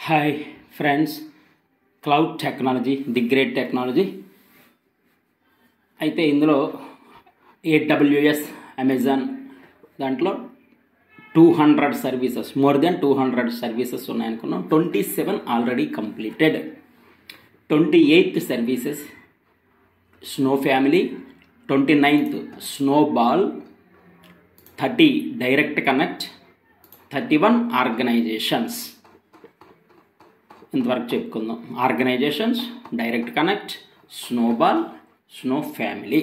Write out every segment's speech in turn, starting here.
Hi friends, cloud technology the great technology. అయితే ఇందులో AWS, Amazon దాంట్లో 200 సర్వీసెస్, మోర్ దెన్ 200 సర్వీసెస్ ఉన్నాయనుకున్నాం. 27 already completed. 28th services snow family, 29th snowball, 30 direct connect, 31 organizations. ఇంతవరకు చెప్పుకుందాం. Organizations, direct connect, snowball, snow family.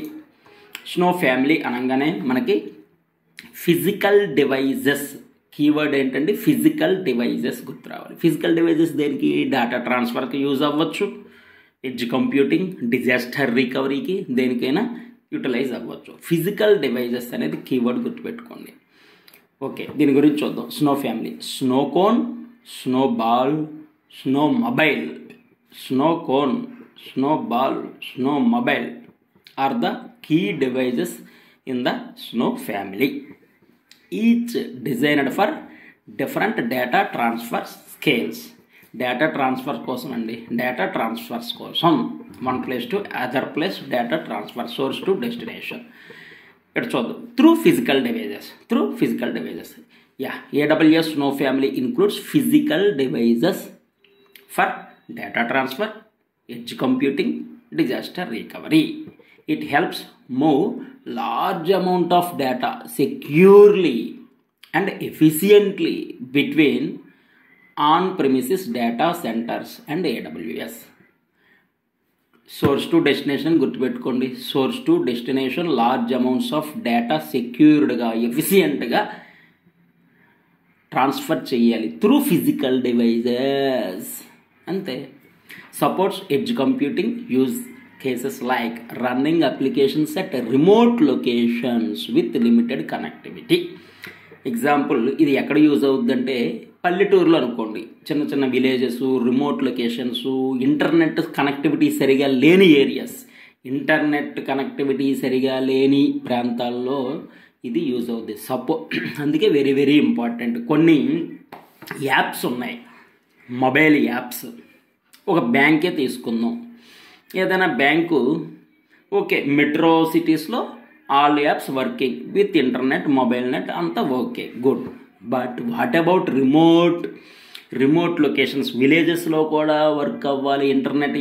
Snow family అనగానే మనకి physical devices keyword ఏంటంటే physical devices గుర్తు రావాలి. ఫిజికల్ డివైజెస్ దేనికి? డేటా ట్రాన్స్ఫర్కి యూజ్ అవ్వచ్చు, ఎడ్జ్ కంప్యూటింగ్, డిజాస్టర్ రికవరీకి, దేనికైనా యూటిలైజ్ అవ్వచ్చు. ఫిజికల్ డివైజెస్ అనేది కీవర్డ్ గుర్తుపెట్టుకోండి. ఓకే, దీని గురించి చూద్దాం. Snow family: snow cone, snow ball, snow mobile. Snow cone, snow ball, snow mobile are the key devices in the snow family, each designed for different data transfer scales. Data transfer కోసం అండి, data transfers కోసం one place to other place data transfer, source to destination. ఇక్కడ చూద్దాం. Through physical devices. AWS Snow Family includes physical devices for data transfer, edge computing, disaster recovery. It helps move large amount of data securely and efficiently between on-premises data centers and AWS. Source to destination గుర్తుపెట్టుకోండి. Source to destination large amounts of data సెక్యూర్డ్గా, ఎఫిషియెంట్గా transfer చేయాలి through physical devices. అంతే. Supports edge computing use cases like running applications at remote locations with limited connectivity. Example, ఇది ఎక్కడ use అవుతుందంటే పల్లెటూరులో అనుకోండి, చిన్న చిన్న villages, remote locations, internet connectivity సరిగా లేని ఏరియాస్, ఇంటర్నెట్ కనెక్టివిటీ సరిగా లేని ప్రాంతాల్లో ఇది యూజ్ అవుతుంది. అందుకే వెరీ వెరీ ఇంపార్టెంట్. కొన్ని యాప్స్ ఉన్నాయి, మొబైల్ యాప్స్. ఒక బ్యాంకే తీసుకుందాం. ఏదైనా బ్యాంకు, ఓకే, మెట్రో సిటీస్లో all apps working with internet, mobile net అంతా okay, good. But what about remote locations? విలేజెస్లో కూడా వర్క్ అవ్వాలి. ఇంటర్నెట్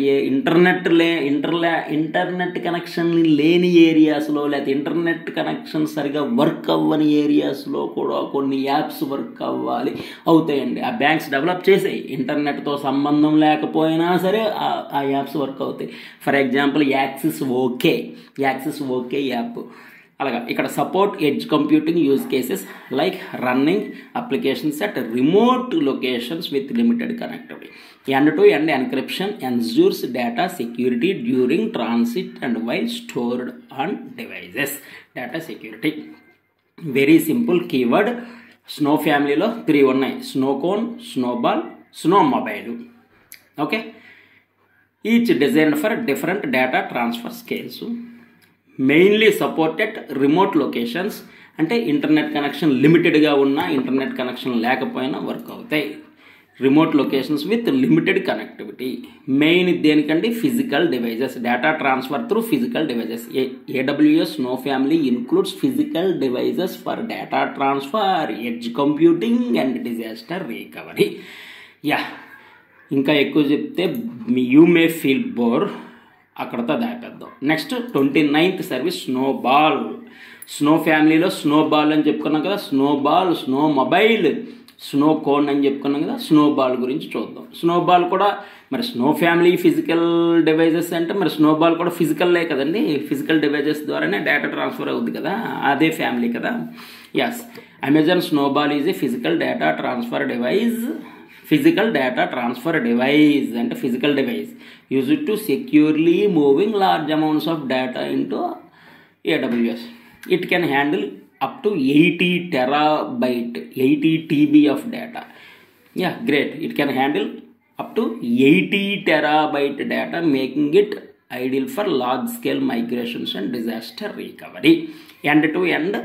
కనెక్షన్ లేని ఏరియాస్లో, లేకపోతే ఇంటర్నెట్ కనెక్షన్ సరిగా వర్క్ అవ్వని ఏరియాస్లో కూడా కొన్ని యాప్స్ వర్క్ అవ్వాలి, అవుతాయండి. ఆ బ్యాంక్స్ డెవలప్ చేసాయి, ఇంటర్నెట్తో సంబంధం లేకపోయినా సరే ఆ యాప్స్ వర్క్ అవుతాయి. For example axis okay app. అలాగా ఇక్కడ support edge computing use cases like running applications at remote locations with limited connectivity. end-to-end encryption ensures data security during transit and while stored on devices. Data security very simple keyword. Snow ఫ్యామిలీలో 3 ఉన్నాయి: snow cone, snowball, snow mobile. Okay, each designed for different data transfer scales. Mainly supported remote locations, అంటే internet connection లిమిటెడ్గా ఉన్నా, internet connection లేకపోయినా work అవుతాయి. Remote locations with limited connectivity. Main దేనికండి? Physical devices. Data transfer through physical devices. AWS Snow Family includes physical devices for data transfer, edge computing and disaster recovery. ఇంకా ఎక్కువ చెప్తే you may feel bore, అక్కడతో దాపేద్దాం. Next 29th service snowball. Snow ఫ్యామిలీలో snowball అని చెప్పుకున్నాం కదా, snowball, snow mobile, snow cone అని చెప్పుకున్నాం కదా. స్నోబాల్ గురించి చూద్దాం. స్నోబాల్ కూడా మరి స్నో ఫ్యామిలీ ఫిజికల్ డివైజెస్ అంటే మరి స్నోబాల్ కూడా ఫిజికల్లే కదండి. ఫిజికల్ డివైజెస్ ద్వారానే డేటా ట్రాన్స్ఫర్ అవుతుంది కదా, అదే ఫ్యామిలీ కదా. Amazon snowball is a physical data transfer device. Physical data transfer device and physical device used to securely moving large amounts of data into AWS. It can handle up to 80 TB of data. Great. It can handle up to 80 terabyte data, making it ideal for large scale migrations and disaster recovery. End-to-end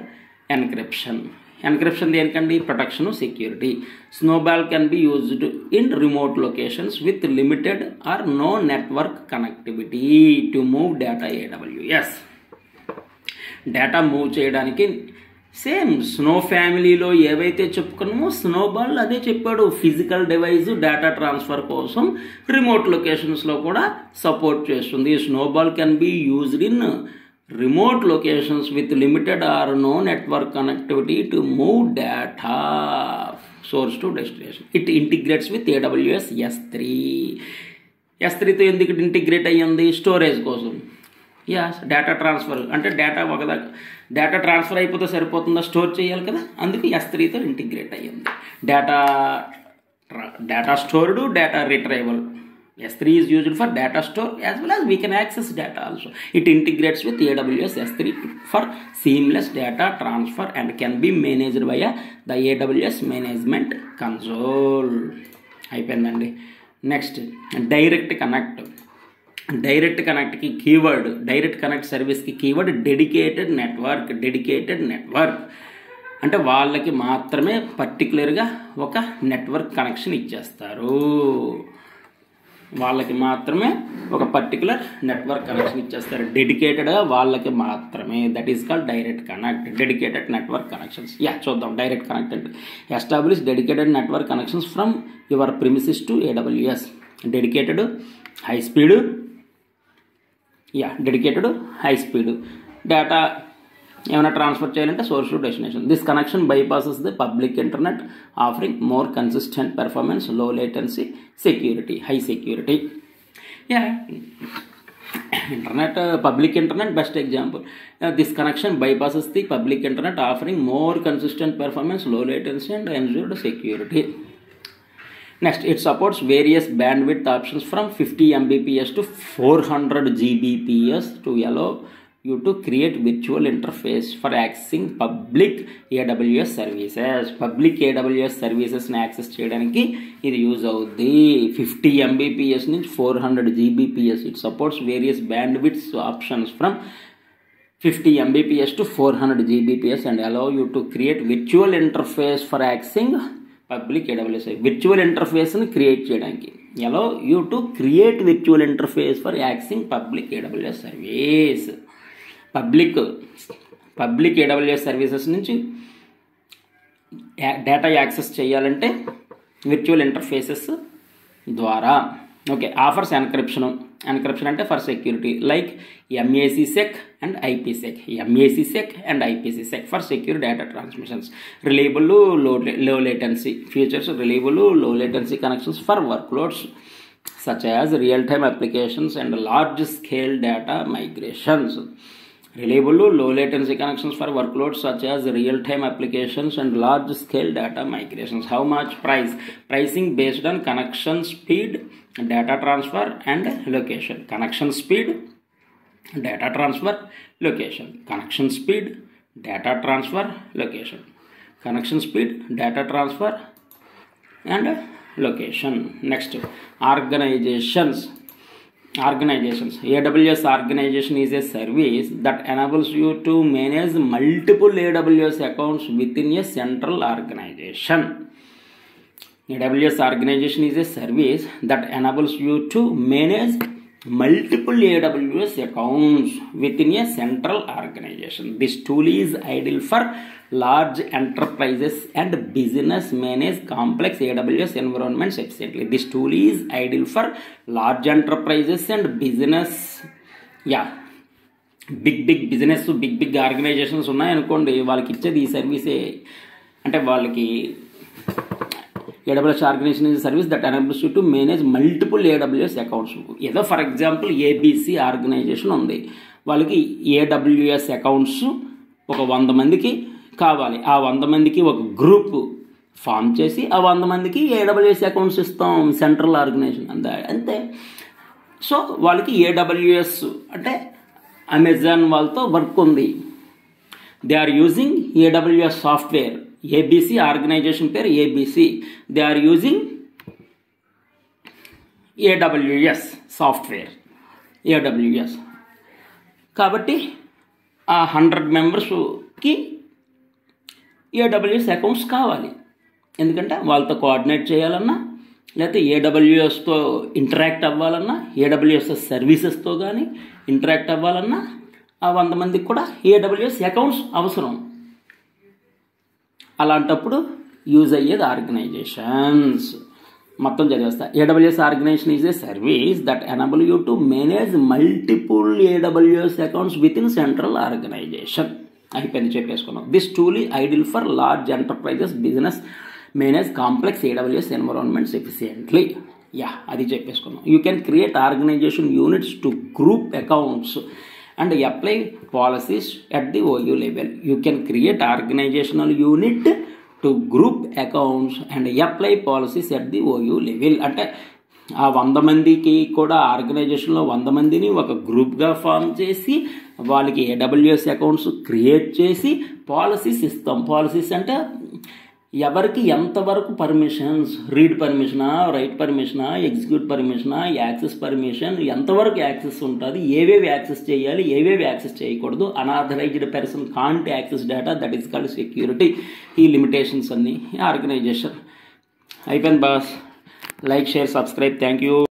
encryption. Encryption దేనికండి? Protection, security. Snowball can be used in remote locations with limited or no network connectivity to move data AWS. Data move చేయడానికి same snow ఫ్యామిలీలో ఏవైతే చెప్పుకున్నామో snowball అదే చెప్పాడు. Physical device data transfer కోసం remote లొకేషన్స్లో కూడా సపోర్ట్ చేస్తుంది. Snowball can be used in remote locations with limited or no network connectivity to move data source to destination. It integrates with AWS S3. S3తో ఎందుకు integrate అయ్యింది? Storage కోసం. Data transfer అంటే data transfer అయిపోతే సరిపోతుందా? Store చేయాలి కదా, అందుకు S3తో integrate అయ్యింది. Data stored, data retrieval. S3 is used for data store as well as we can access data also. It integrates with AWS S3 for seamless data transfer and can be managed via the AWS management console. అయిపోయిందండి. Next direct connect. Direct కనెక్ట్కి keyword, direct connect సర్వీస్కి keyword dedicated network. Dedicated network అంటే వాళ్ళకి మాత్రమే పర్టికులర్గా ఒక network connection ఇచ్చేస్తారు. వాళ్ళకి మాత్రమే ఒక పర్టికులర్ నెట్వర్క్ కనెక్షన్ ఇచ్చేస్తారు, డెడికేటెడ్గా వాళ్ళకి మాత్రమే. That is called direct connect, dedicated network connections. చూద్దాం డైరెక్ట్ కనెక్ట్ అంటే establish dedicated network connections from your premises to AWS. Dedicated high speed, dedicated high speed data ఏమైనా ట్రాన్స్ఫర్ చేయాలంటే source to destination. This connection బైపాసెస్ the public internet offering more consistent performance, లో latency, security, high security. Internet, public internet best example. This connection బైపాసెస్ the public internet offering more consistent performance, లో latency and ensured security. Next, it supports various bandwidth options from 50 Mbps to 400 Gbps to allow you to create virtual interface for accessing public AWS services. Public AWS services ని access చేయడానికి ఇది use అవుద్ది. 50 Mbps నుంచి 400 Gbps. It supports various bandwidth options from 50 Mbps to 400 Gbps and allow you to create virtual interface for accessing public AWS. Virtual ఇంటర్ఫేస్ని create చేయడానికి allow you to create virtual interface for accessing public AWS service. Public AWS services నుంచి data access చేయాలంటే virtual interfaces ద్వారా. Offers encryption. Encryption అంటే for security like MACsec and IPsec. MACsec and IPsec for secure data transmissions. Reliable low latency features. Reliable low latency connections for workloads such as real-time applications and large-scale data migrations. Reliable low latency connections for workloads such as real-time applications and large-scale data migrations. How much price? Pricing based on connection speed, data transfer and location. Connection speed, data transfer, location. Connection speed, data transfer, location. Connection speed, data transfer and location. Next, organizations. AWS organization is a service that enables you to manage multiple AWS accounts within a central organization. AWS organization is a service that enables you to manage multiple AWS accounts within a central organization. This tool is ideal for large enterprises and business manage complex AWS environments efficiently. This tool is ideal for large enterprises and business. Big business, big organisations ఉన్నాయనుకోండి, వాళ్ళకి ఇచ్చేది ఈ సర్వీసే. అంటే వాళ్ళకి AWS organization is a service that enables you to manage multiple AWS accounts. ఏదో for example ABC organisation ఉంది, వాళ్ళకి AWS అకౌంట్స్ ఒక 100 మందికి కావాలి. ఆ 100 మందికి ఒక గ్రూప్ ఫామ్ చేసి ఆ 100 మందికి AWS అకౌంట్స్ ఇస్తాం, సెంట్రల్ ఆర్గనైజేషన్ అంతే. సో వాళ్ళకి AWS అంటే అమెజాన్ వాళ్ళతో వర్క్ ఉంది. They are using AWS software. ABC organisation పేరు ABC. They are using AWS software, AWS. కాబట్టి ఆ 100 మెంబర్స్కి AWS అకౌంట్స్ కావాలి. ఎందుకంటే వాళ్ళతో కోఆర్డినేట్ చేయాలన్నా, లేకపోతే AWSతో ఇంటరాక్ట్ అవ్వాలన్నా, AWS సర్వీసెస్తో కానీ ఇంటరాక్ట్ అవ్వాలన్నా ఆ 100 మందికి కూడా AWS అకౌంట్స్ అవసరం. అలాంటప్పుడు యూజ్ అయ్యేది ఆర్గనైజేషన్స్. మొత్తం చదివేస్తా. AWS organization is a service that enable you to manage multiple AWS accounts with in central organization. అయిపోయింది, చెప్పేసుకున్నాం. This truly ideal for large enterprises business manage complex AWS environments efficiently. అది చెప్పేసుకున్నాం. You can create organization units to group accounts and apply policies at the OU level. You can create organizational unit to group accounts and apply policies at the OU level. అంటే ఆ 100 మందికి కూడా ఆర్గనైజేషన్లో 100 మందిని ఒక గ్రూప్గా ఫామ్ చేసి వాళ్ళకి AWS అకౌంట్స్ క్రియేట్ చేసి పాలసీస్ ఇస్తాం. పాలసీస్ అంటే ఎవరికి ఎంతవరకు పర్మిషన్స్, రీడ్ పర్మిషనా, రైట్ పర్మిషనా, ఎగ్జిక్యూట్ పర్మిషనా, యాక్సెస్ పర్మిషన్, ఎంతవరకు యాక్సెస్ ఉంటుంది, ఏవేవి యాక్సెస్ చేయాలి, ఏవేవి యాక్సెస్ చేయకూడదు, unauthorized person can't access data, that is called security. ఈ లిమిటేషన్స్ అన్నీ ఆర్గనైజేషన్. అయిపోయింది boss. Like, share, subscribe. Thank you.